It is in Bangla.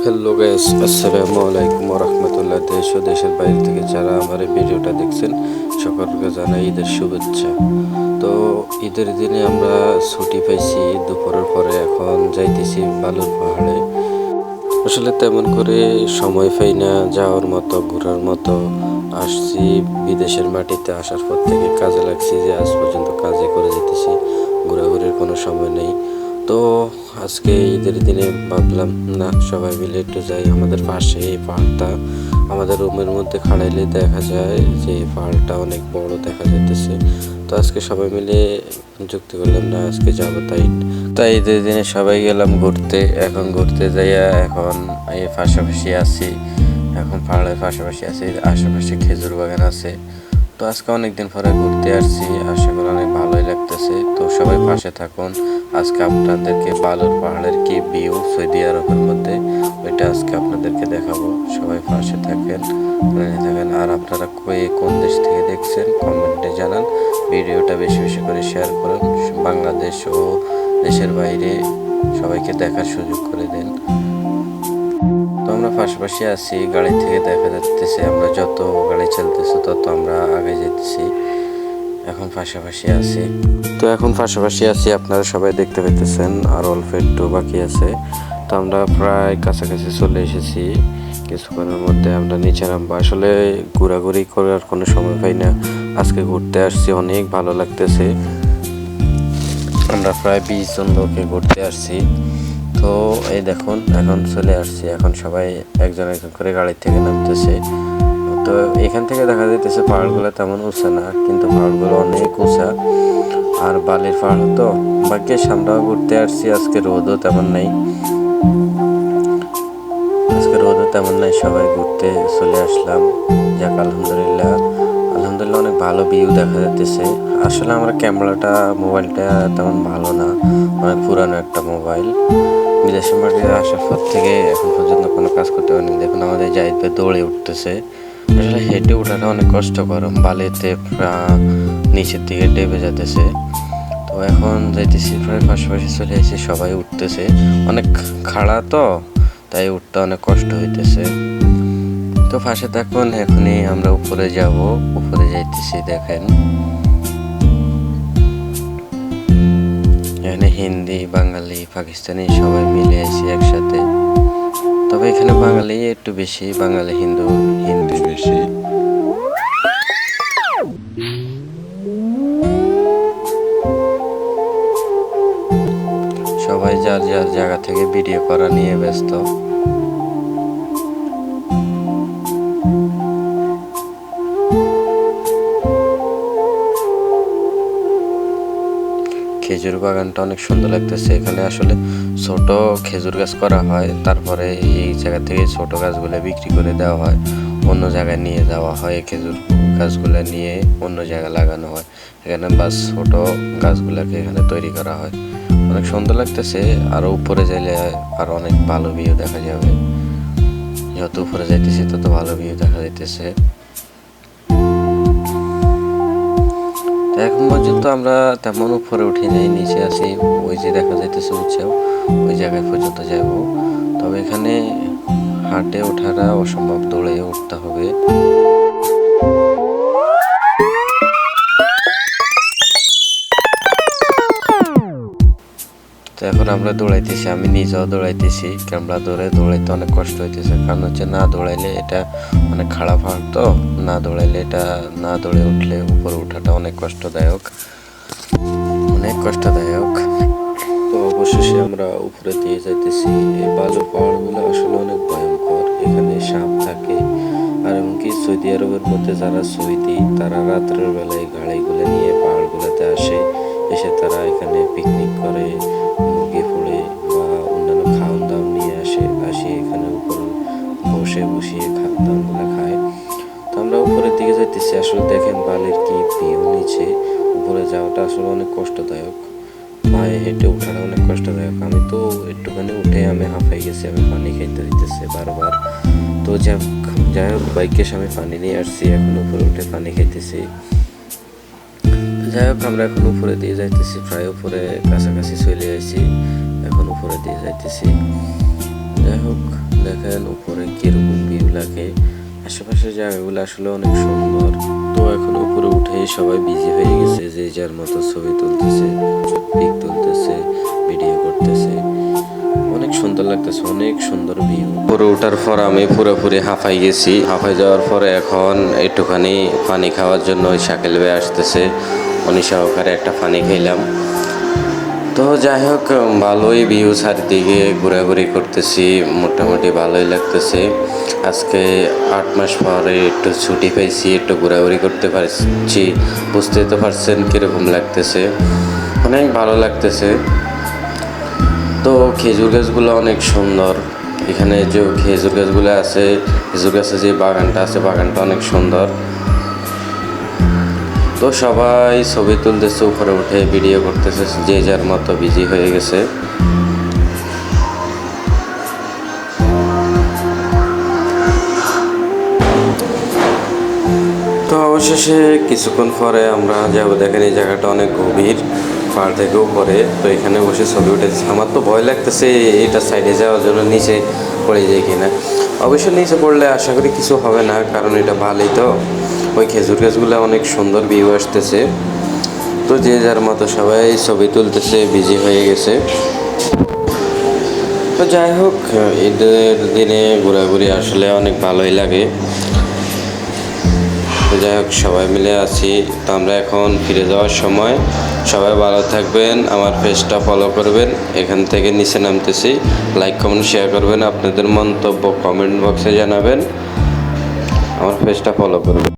হ্যালো গাইস, আসসালামু আলাইকুম ওয়া রাহমাতুল্লাহ। দেশ ও দেশের বাইরে থেকে যারা আমার এই ভিডিওটা দেখছেন সকলকে জানাই ঈদের শুভেচ্ছা। তো ঈদের দিনে আমরা ছুটি পাইছি দুপুরের পরে, এখন যাইতেছি বালুর পাহাড়ে। আসলে তেমন করে সময় পাই না যাওয়ার মতো, ঘোরার মতো। আসছি বিদেশের মাটিতে, আসার পর থেকে কাজে লাগছি যে আজ পর্যন্ত কাজে করে যেতেছি, ঘোরাঘুরির কোনো সময় নেই। তো আজকে ঈদের দিনে ভাবলাম না, সবাই মিলে একটু যাই। আমাদের পাশে এই পাহাড়টা, আমাদের রুমের মধ্যে খাড়াইলে দেখা যায় যে এই পাহাড়টা অনেক বড় দেখা যাইতেছে। তো আজকে সবাই মিলে যুক্তি করলাম না, আজকে যাবো। তাই ঈদের দিনে সবাই গেলাম ঘুরতে। এখন ঘুরতে যাইয়া এখন এই পাশাপাশি আছি, এখন পাহাড়ের পাশাপাশি আছি, আশেপাশে খেজুর বাগান আছে। তো আজকে অনেকদিন পরে ঘুরতে আসছি, আশা করি অনেক ভালোই লাগতেছে। তো সবাই পাশে থাকুন, আজকে আপনাদেরকে বালুর পাহাড়ের কি ভিউ সৌদি আরবের মধ্যে, ওইটা আজকে আপনাদেরকে দেখাবো। সবাই পাশে থাকেন, আর আপনারা কোন দেশ থেকে দেখছেন কমেন্টে জানান। ভিডিওটা বেশি বেশি করে শেয়ার করুন, বাংলাদেশ ও দেশের বাইরে সবাইকে দেখার সুযোগ করে দেন। তো আমরা পাশাপাশি আছি, গাড়ি থেকে দেখা যাচ্ছে আমরা যত গাড়ি চলতেছে তত আমরা আগে যেতেছি। এখন পাশাপাশি আছি, আপনারা সবাই দেখতে পেতেছেন, আর অল্প একটু বাকি আছে। তো আমরা প্রায় কাছাকাছি চলে এসেছি। কিছুক্ষণের মধ্যে আমরা নিচে নামবো। আসলে ঘোরাঘুরি করার কোনো সময় পাই না, আজকে ঘুরতে আসছি, অনেক ভালো লাগতেছে। আমরা প্রায় 20 জন লোকে ঘুরতে আসছি। তো এই দেখুন, এখন চলে আসছি, এখন সবাই একজন একজন করে গাড়ি থেকে নামতেছে। তো এখান থেকে দেখা যাইতেছে পাহাড়গুলো তেমন উঁচা না, কিন্তু পাহাড়গুলো অনেক উঁচা আর বালির পাহাড়। তো ভাগ্যের আমরাও ঘুরতে আসছি, আজকে রোদও তেমন নাই, সবাই ঘুরতে চলে আসলাম। যাক, আলহামদুলিল্লাহ আলহামদুলিল্লাহ, অনেক ভালো ভিউ দেখা যাচ্ছে। আসলে আমার মোবাইলটা তেমন ভালো না, অনেক পুরানো একটা মোবাইল। বিদেশের মাটিতে আসার পর থেকে এখন পর্যন্ত কোনো কাজ করতে পারিনি। দেখুন আমাদের জাহিদ ভাই দৌড়ে উঠতেছে। আসলে হেঁটে ওঠাটা অনেক কষ্টকর, বালিতে নিচের দিকে ডেবে যেতেছে। তো এখন যাইতেছি, প্রায় পাশাপাশি চলে এসে সবাই উঠতেছে, অনেক খাড়া তো তাই উঠতে অনেক কষ্ট হইতেছে। তো পাশে থাকুন, এখনই আমরা উপরে যাব, উপরে যাইতেছি। দেখেন এখানে হিন্দি, বাঙালি, পাকিস্তানি সবাই মিলে আছি একসাথে। তবে এখানে বাঙালি একটু বেশি, বাঙালি হিন্দি বেশি। সবাই যার যার জায়গা থেকে ভিডিও করা নিয়ে ব্যস্ত। খেজুর বাগানটা অনেক সুন্দর লাগতেছে। এখানে আসলে ছোট খেজুর গাছ করা হয়, তারপরে এই জায়গা থেকে ছোট গাছগুলো বিক্রি করে দেওয়া হয়, অন্য জায়গায় নিয়ে যাওয়া হয়। খেজুর গাছগুলো নিয়ে অন্য জায়গায় লাগানো হয়। এখানে বাস ছোট গাছগুলোকে এখানে তৈরি করা হয়। অনেক সুন্দর লাগতেছে। আরো উপরে যাইলে আর অনেক ভালো ভিউ দেখা যাবে। যত উপরে যাইতেছি তত ভালো ভিউ দেখা যাইতেছে। এখন পর্যন্ত আমরা তেমন উপরে উঠি নাই, নিচে আছি। ওই যে দেখা যাইতেছে উঁচাও, ওই জায়গায় পর্যন্ত যাব। তবে এখানে হাঁটে ওঠাটা অসম্ভব, দৌড়ে উঠতে হবে। তো এখন আমরা দৌড়াইতেছি, আমি নিজেও দৌড়াইতেছি। ক্যামেরা দৌড়াইতে অনেক কষ্ট হইতেছে, কারণ হচ্ছে না দৌড়াইলে এটা অনেক খারাপ হয়। তো না দৌড়ে উঠলে উপরে ওঠাটা অনেক কষ্টদায়ক। তো অবশেষে আমরা উপরে দিয়ে যাইতেছি। এই বালুর পাহাড়গুলো আসলে অনেক ভয়ঙ্কর, এখানে সাপ থাকে। আর এমনকি সৌদি আরবের মধ্যে যারা সৌদি, তারা রাত্রের বেলায় গাড়িগুলো নিয়ে পাহাড়গুলোতে এসে তারা এখানে পিকনিক করে, মুরগি পোড়ে বা অন্যান্য খাওয়ান দাওয়ান নিয়ে আসে এখানে উপরে বসিয়ে খাওয়ান দাওয়ানগুলো খায়। তো আমরা উপরের দিকে যাইতেছি। আসলে দেখেন বালির কি ভিউ, নিচে উপরে যাওয়াটা আসলে অনেক কষ্টদায়ক, পায়ে হেঁটে ওঠাটা অনেক কষ্টদায়ক। আমি তো একটুখানি উঠে আমি হাঁপাই গেছি, আমি পানি খাইতে হইতেছে বারবার। তো যাই হোক, বাইকের সামনে পানি নিয়ে আসছি, এখন উপরে উঠে পানি খাইতেছি। যাই হোক, আমরা এখন উপরে দিয়ে যাইতেছি, প্রায় উপরে কাছাকাছি চলে আসছি, এখন উপরে দিয়ে যাইতেছি। যাই হোক, দেখেন উপরে কিরকম ভিউ লাগে, আশেপাশের জায়গাগুলো আসলে অনেক সুন্দর। তো এখন উপরে উঠে সবাই বিজি হয়ে গেছে, যে যার মতো ছবি তুলতেছে, পিক তুলতেছে, ভিডিও করতেছে। অনেক সুন্দর লাগতেছে, অনেক সুন্দর ভিউ। উপরে ওঠার পর আমি পুরোপুরি হাঁফাই গেছি। হাঁফাই যাওয়ার পরে এখন একটুখানি পানি খাওয়ার জন্য ওই শাকিল ভাই আসতেছে, উনি সহকারে একটা পানি খেলাম। তো যাই হোক, ভালোই ভিউ, চারিদিকে ঘোরাঘুরি করতেছি, মোটামুটি ভালোই লাগতেছে। আজকে 8 মাস পরে একটু ছুটি পাইছি, একটু ঘোরাঘুরি করতে পারছি। বুঝতেই তো পারছেন কীরকম লাগতেছে, অনেক ভালো লাগতেছে। তো খেজুর গাছগুলো অনেক সুন্দর, এখানে যে খেজুর গাছগুলো আছে, খেজুর গাছের যে বাগানটা আছে, বাগানটা অনেক সুন্দর। তো সবাই ছবি তুলতেছে, উপরে উঠে ভিডিও করতেছে, যে যার মতো বিজি হয়ে গেছে। তো অবশেষে কিছুক্ষণ পরে আমরা যাবো। দেখেন এই জায়গাটা অনেক গভীর, পাড় থেকেও পরে। তো এখানে বসে ছবি উঠেছে। আমার তো ভয় লাগতেছে এটা সাইডে যাওয়ার জন্য, নিচে পড়ে যায় কিনা। অবশ্য নিচে পড়লে আশা করি কিছু হবে না, কারণ এটা ভালোই। তো ওই খেজুর গাছগুলো অনেক সুন্দর ভিউ আসতেছে। তো যে যার মতো সবাই ছবি তুলতেছে, বিজি হয়ে গেছে। তো যাই হোক, ঈদের দিনে ঘোরাঘুরি আসলে অনেক ভালোই লাগে। তো যাই হোক, সবাই মিলে আছি। তো আমরা এখন ফিরে যাওয়ার সময়। সবাই ভালো থাকবেন, আমার পেজটা ফলো করবেন। এখান থেকে নিচে নামতেছি, লাইক কমেন্ট শেয়ার করবেন, আপনাদের মন্তব্য কমেন্ট বক্সে জানাবেন, আমার পেজটা ফলো করবেন।